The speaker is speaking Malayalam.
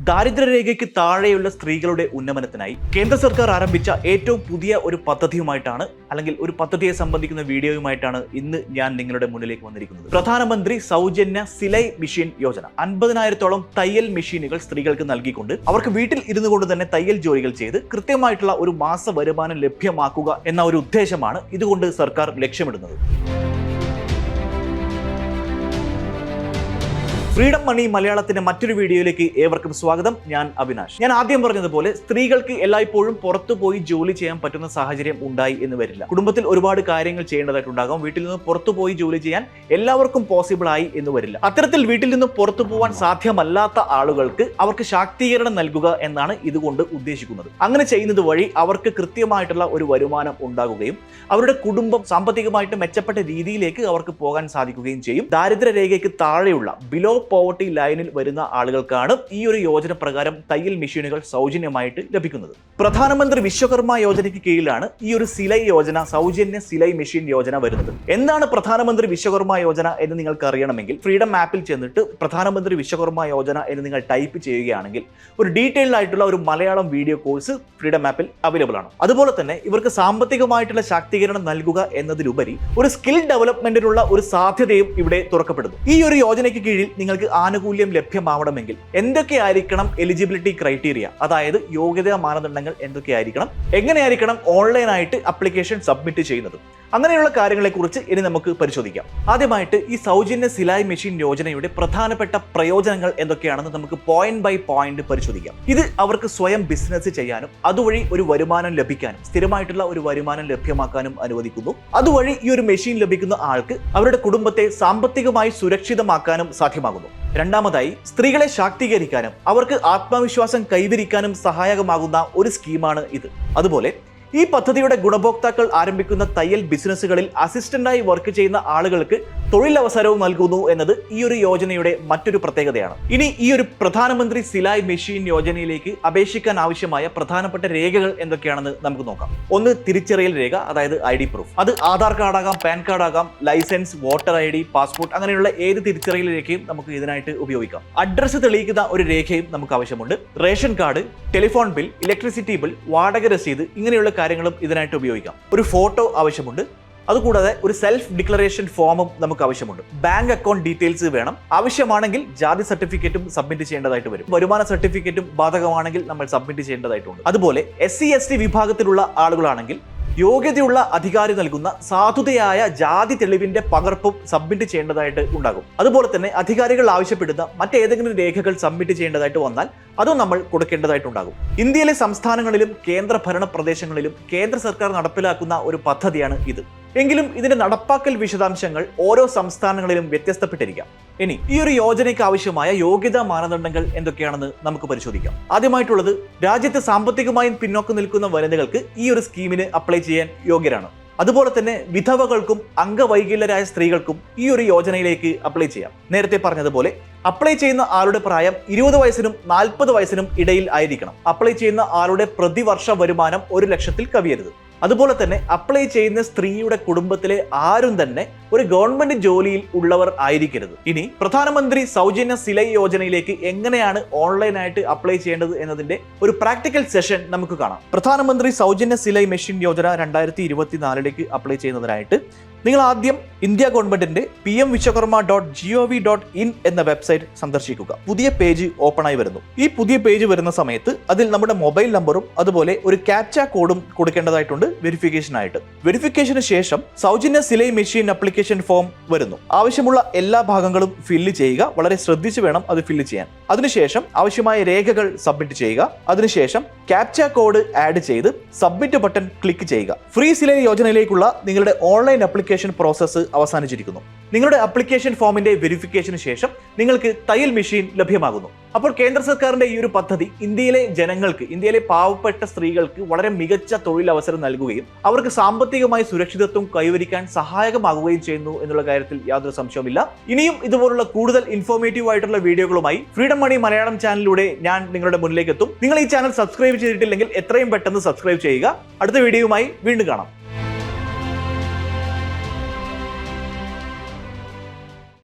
ദാരിദ്ര്യരേഖയ്ക്ക് താഴെയുള്ള സ്ത്രീകളുടെ ഉന്നമനത്തിനായി കേന്ദ്ര സർക്കാർ ആരംഭിച്ച ഏറ്റവും പുതിയ ഒരു പദ്ധതിയുമായിട്ടാണ് അല്ലെങ്കിൽ ഒരു പദ്ധതിയെ സംബന്ധിക്കുന്ന വീഡിയോയുമായിട്ടാണ് ഇന്ന് ഞാൻ നിങ്ങളുടെ മുന്നിലേക്ക് വന്നിരിക്കുന്നത്. പ്രധാനമന്ത്രി സൗജന്യ സിലൈ മെഷീൻ യോജന 50,000-ഓളം തയ്യൽ മെഷീനുകൾ സ്ത്രീകൾക്ക് നൽകിക്കൊണ്ട് അവർക്ക് വീട്ടിൽ ഇരുന്നു കൊണ്ട് തന്നെ തയ്യൽ ജോലികൾ ചെയ്ത് കൃത്യമായിട്ടുള്ള ഒരു മാസ വരുമാനം ലഭ്യമാക്കുക എന്ന ഒരു ഉദ്ദേശമാണ് ഇതുകൊണ്ട് സർക്കാർ ലക്ഷ്യമിടുന്നത്. ഫ്രീഡം മണി മലയാളത്തിന്റെ മറ്റൊരു വീഡിയോയിലേക്ക് ഏവർക്കും സ്വാഗതം. ഞാൻ അവിനാഷ്. ഞാൻ ആദ്യം പറഞ്ഞതുപോലെ സ്ത്രീകൾക്ക് എല്ലായ്പ്പോഴും പുറത്തു പോയി ജോലി ചെയ്യാൻ പറ്റുന്ന സാഹചര്യം ഉണ്ടായി എന്ന് വരില്ല. കുടുംബത്തിൽ ഒരുപാട് കാര്യങ്ങൾ ചെയ്യേണ്ടതായിട്ടുണ്ടാകും. വീട്ടിൽ നിന്ന് പുറത്തു പോയി ജോലി ചെയ്യാൻ എല്ലാവർക്കും പോസിബിൾ ആയി എന്ന് വരില്ല. അത്തരത്തിൽ വീട്ടിൽ നിന്ന് പുറത്തു പോകാൻ സാധ്യമല്ലാത്ത ആളുകൾക്ക് അവർക്ക് ശാക്തീകരണം നൽകുക എന്നാണ് ഇതുകൊണ്ട് ഉദ്ദേശിക്കുന്നത്. അങ്ങനെ ചെയ്യുന്നത് വഴി അവർക്ക് കൃത്യമായിട്ടുള്ള ഒരു വരുമാനം ഉണ്ടാകുകയും അവരുടെ കുടുംബം സാമ്പത്തികമായിട്ട് മെച്ചപ്പെട്ട രീതിയിലേക്ക് അവർക്ക് പോകാൻ സാധിക്കുകയും ചെയ്യും. ദാരിദ്ര്യരേഖയ്ക്ക് താഴെയുള്ള ബിലോ പോവർട്ടി ലൈനിൽ വരുന്ന ആളുകൾക്കാണ് ഈ ഒരു യോജന പ്രകാരം തയ്യൽ മെഷീനുകൾ സൗജന്യമായിട്ട് ലഭിക്കുന്നത്. പ്രധാനമന്ത്രി വിശ്വകർമ്മ യോജനയ്ക്ക് കീഴിലാണ് ഈ ഒരു സിലൈ യോജന, സൗജന്യ സിലൈ മെഷീൻ യോജന വരുന്നത്. എന്താണ് പ്രധാനമന്ത്രി വിശ്വകർമ്മ യോജന എന്ന് നിങ്ങൾക്ക് അറിയണമെങ്കിൽ ഫ്രീഡം ആപ്പിൽ ചെന്നിട്ട് പ്രധാനമന്ത്രി വിശ്വകർമ്മ യോജന എന്ന് നിങ്ങൾ ടൈപ്പ് ചെയ്യുകയാണെങ്കിൽ ഒരു ഡീറ്റെയിൽഡ് ആയിട്ടുള്ള ഒരു മലയാളം വീഡിയോ കോഴ്സ് ഫ്രീഡം ആപ്പിൽ അവൈലബിൾ ആണ്. അതുപോലെ തന്നെ ഇവർക്ക് സാമ്പത്തികമായിട്ടുള്ള ശാക്തീകരണം നൽകുക എന്നതിലുപരി ഒരു സ്കിൽ ഡെവലപ്മെന്റിനുള്ള ഒരു സാധ്യതയും ഇവിടെ തുറക്കപ്പെടുന്നു. ഈ ഒരു യോജനയ്ക്ക് കീഴിൽ നിങ്ങൾക്ക് ആനുകൂല്യം ലഭ്യമാവണമെങ്കിൽ എന്തൊക്കെയായിരിക്കണം എലിജിബിലിറ്റി ക്രൈറ്റീരിയ, അതായത് യോഗ്യതാ മാനദണ്ഡങ്ങൾ എന്തൊക്കെയായിരിക്കണം, എങ്ങനെയായിരിക്കണം ഓൺലൈനായിട്ട് ആപ്ലിക്കേഷൻ സബ്മിറ്റ് ചെയ്യുന്നത്, അങ്ങനെയുള്ള കാര്യങ്ങളെക്കുറിച്ച് ഇനി നമുക്ക് പരിശോധിക്കാം. ആദ്യമായിട്ട് ഈ സൗജന്യ സിലായി മെഷീൻ യോജനയുടെ പ്രധാനപ്പെട്ട പ്രയോജനങ്ങൾ എന്തൊക്കെയാണെന്ന് നമുക്ക് പോയിന്റ് ബൈ പോയിന്റ് പരിശോധിക്കാം. ഇത് അവർക്ക് സ്വയം ബിസിനസ് ചെയ്യാനും അതുവഴി ഒരു വരുമാനം ലഭിക്കാനും സ്ഥിരമായിട്ടുള്ള ഒരു വരുമാനം ലഭ്യമാക്കാനും അനുവദിക്കുന്നു. അതുവഴി ഈ ഒരു മെഷീൻ ലഭിക്കുന്ന ആൾക്ക് അവരുടെ കുടുംബത്തെ സാമ്പത്തികമായി സുരക്ഷിതമാക്കാനും സാധ്യമാകുന്നു. രണ്ടാമതായി, സ്ത്രീകളെ ശാക്തീകരിക്കാനും അവർക്ക് ആത്മവിശ്വാസം കൈവരിക്കാനും സഹായകമാകുന്ന ഒരു സ്കീമാണ് ഇത്. അതുപോലെ ഈ പദ്ധതിയുടെ ഗുണഭോക്താക്കൾ ആരംഭിക്കുന്ന തയ്യൽ ബിസിനസ്സുകളിൽ അസിസ്റ്റന്റായി വർക്ക് ചെയ്യുന്ന ആളുകൾക്ക് തൊഴിലവസരവും നൽകുന്നു എന്നത് ഈ ഒരു യോജനയുടെ മറ്റൊരു പ്രത്യേകതയാണ്. ഇനി ഈ ഒരു പ്രധാനമന്ത്രി സിലായ് മെഷീൻ യോജനയിലേക്ക് അപേക്ഷിക്കാൻ ആവശ്യമായ പ്രധാനപ്പെട്ട രേഖകൾ എന്തൊക്കെയാണെന്ന് നമുക്ക് നോക്കാം. ഒന്ന്, തിരിച്ചറിയൽ രേഖ, അതായത് ID പ്രൂഫ്. അത് ആധാർ കാർഡ് ആകാം, പാൻ കാർഡ് ആകാം, ലൈസൻസ്, വോട്ടർ ID, പാസ്പോർട്ട്, അങ്ങനെയുള്ള ഏത് തിരിച്ചറിയൽ രേഖയും നമുക്ക് ഇതിനായിട്ട് ഉപയോഗിക്കാം. അഡ്രസ്സ് തെളിയിക്കുന്ന ഒരു രേഖയും നമുക്ക് ആവശ്യമുണ്ട്. Ration card, telephone bill, electricity bill, വാടക രസീത്, ഇങ്ങനെയുള്ള കാര്യങ്ങളും ഇതിനായിട്ട് ഉപയോഗിക്കാം. ഒരു ഫോട്ടോ ആവശ്യമുണ്ട്. അതുകൂടാതെ ഒരു സെൽഫ് ഡിക്ലറേഷൻ ഫോമും നമുക്ക് ആവശ്യമുണ്ട്. ബാങ്ക് അക്കൗണ്ട് ഡീറ്റെയിൽസ് വേണം. ആവശ്യമാണെങ്കിൽ ജാതി സർട്ടിഫിക്കറ്റും സബ്മിറ്റ് ചെയ്യേണ്ടതായിട്ട് വരും. വരുമാന സർട്ടിഫിക്കറ്റും ബാധകമാണെങ്കിൽ നമ്മൾ സബ്മിറ്റ് ചെയ്യേണ്ടതായിട്ടുണ്ട്. അതുപോലെ SC/ST വിഭാഗത്തിലുള്ള ആളുകളാണെങ്കിൽ യോഗ്യതയുള്ള അധികാരി നൽകുന്ന സാധുതയായ ജാതി തെളിവിന്റെ പകർപ്പും സബ്മിറ്റ് ചെയ്യേണ്ടതായിട്ട് ഉണ്ടാകും. അതുപോലെ തന്നെ അധികാരികൾ ആവശ്യപ്പെടുന്ന മറ്റേതെങ്കിലും രേഖകൾ സബ്മിറ്റ് ചെയ്യേണ്ടതായിട്ട് വന്നാൽ അതും നമ്മൾ കൊടുക്കേണ്ടതായിട്ടുണ്ടാകും. ഇന്ത്യയിലെ സംസ്ഥാനങ്ങളിലും കേന്ദ്രഭരണ പ്രദേശങ്ങളിലും കേന്ദ്ര സർക്കാർ നടപ്പിലാക്കുന്ന ഒരു പദ്ധതിയാണ് ഇത്. എങ്കിലും ഇതിന്റെ നടപ്പാക്കൽ വിശദാംശങ്ങൾ ഓരോ സംസ്ഥാനങ്ങളിലും വ്യത്യസ്തപ്പെട്ടിരിക്കാം. ഇനി ഈ ഒരു യോജനയ്ക്ക് ആവശ്യമായ യോഗ്യതാ മാനദണ്ഡങ്ങൾ എന്തൊക്കെയാണെന്ന് നമുക്ക് പരിശോധിക്കാം. ആദ്യമായിട്ടുള്ളത്, രാജ്യത്ത് സാമ്പത്തികമായും പിന്നോക്കം നിൽക്കുന്ന വനിതകൾക്ക് ഈ ഒരു സ്കീമിന് അപ്ലൈ ചെയ്യാൻ യോഗ്യരാണ്. അതുപോലെ തന്നെ വിധവകൾക്കും അംഗവൈകല്യരായ സ്ത്രീകൾക്കും ഈ ഒരു യോജനയിലേക്ക് അപ്ലൈ ചെയ്യാം. നേരത്തെ പറഞ്ഞതുപോലെ അപ്ലൈ ചെയ്യുന്ന ആളുടെ പ്രായം 20 വയസ്സിനും 40 വയസ്സിനും ഇടയിൽ ആയിരിക്കണം. അപ്ലൈ ചെയ്യുന്ന ആളുടെ പ്രതിവർഷ വരുമാനം 1 ലക്ഷത്തിൽ കവിയരുത്. അതുപോലെ തന്നെ അപ്ലൈ ചെയ്യുന്ന സ്ത്രീയുടെ കുടുംബത്തിലെ ആരും തന്നെ ഒരു ഗവൺമെന്റ് ജോലിയിൽ ഉള്ളവർ ആയിരിക്കരുത്. ഇനി പ്രധാനമന്ത്രി സൗജന്യ സിലൈ യോജനയിലേക്ക് എങ്ങനെയാണ് ഓൺലൈനായിട്ട് അപ്ലൈ ചെയ്യേണ്ടത് എന്നതിന്റെ ഒരു പ്രാക്ടിക്കൽ സെഷൻ നമുക്ക് കാണാം. പ്രധാനമന്ത്രി സൗജന്യ സിലൈ മെഷീൻ യോജന 2024 അപ്ലൈ ചെയ്യുന്നതിനായിട്ട് നിങ്ങൾ ആദ്യം ഇന്ത്യ ഗവൺമെന്റിന്റെ pmvishwakarma.gov.in എന്ന വെബ്സൈറ്റ് സന്ദർശിക്കുക. പുതിയ പേജ് ഓപ്പൺ ആയി വരുന്നു. ഈ പുതിയ പേജ് വരുന്ന സമയത്ത് അതിൽ നമ്മുടെ മൊബൈൽ നമ്പറും അതുപോലെ ഒരു ക്യാപ്ച കോഡും കൊടുക്കേണ്ടതായിട്ടുണ്ട് വെരിഫിക്കേഷനായിട്ട്. വെരിഫിക്കേഷന് ശേഷം സൗജന്യ സിലൈ മെഷീൻ ആപ്ലിക്കേഷൻ ഫോം വരുന്നു. ആവശ്യമുള്ള എല്ലാ ഭാഗങ്ങളും ഫില്ല് ചെയ്യുക. വളരെ ശ്രദ്ധിച്ചു വേണം അത് ഫില്ല് ചെയ്യാൻ. അതിനുശേഷം ആവശ്യമായ രേഖകൾ സബ്മിറ്റ് ചെയ്യുക. അതിനുശേഷം ക്യാപ്ച കോഡ് ആഡ് ചെയ്ത് സബ്മിറ്റ് ബട്ടൺ ക്ലിക്ക് ചെയ്യുക. ഫ്രീ സിലൈ യോജനയിലേക്കുള്ള നിങ്ങളുടെ ഓൺലൈൻ ആപ്ലിക്കേഷൻ പ്രോസസ്സ് അവസാനിച്ചിരിക്കുന്നു. നിങ്ങളുടെ ആപ്ലിക്കേഷൻ ഫോമിന്റെ വെരിഫിക്കേഷന് ശേഷം നിങ്ങൾക്ക് തയ്യൽ മെഷീൻ ലഭ്യമാകുന്നു. അപ്പോൾ കേന്ദ്ര സർക്കാരിന്റെ ഈ ഒരു പദ്ധതി ഇന്ത്യയിലെ ജനങ്ങൾക്ക്, ഇന്ത്യയിലെ പാവപ്പെട്ട സ്ത്രീകൾക്ക് വളരെ മികച്ച തൊഴിലവസരം നൽകുകയും അവർക്ക് സാമ്പത്തികമായി സുരക്ഷിതത്വം കൈവരിക്കാൻ സഹായകമാകുകയും ചെയ്യുന്നു എന്നുള്ള കാര്യത്തിൽ യാതൊരു സംശയവുമില്ല. ഇനിയും ഇതുപോലുള്ള കൂടുതൽ ഇൻഫോർമേറ്റീവ് ആയിട്ടുള്ള വീഡിയോകളുമായി ഫ്രീഡം മണി മലയാളം ചാനലിലൂടെ ഞാൻ നിങ്ങളുടെ മുന്നിലേക്ക് എത്തും. നിങ്ങൾ ഈ ചാനൽ സബ്സ്ക്രൈബ് ചെയ്തിട്ടില്ലെങ്കിൽ എത്രയും പെട്ടെന്ന് സബ്സ്ക്രൈബ് ചെയ്യുക. അടുത്ത വീഡിയോയുമായി വീണ്ടും കാണാം.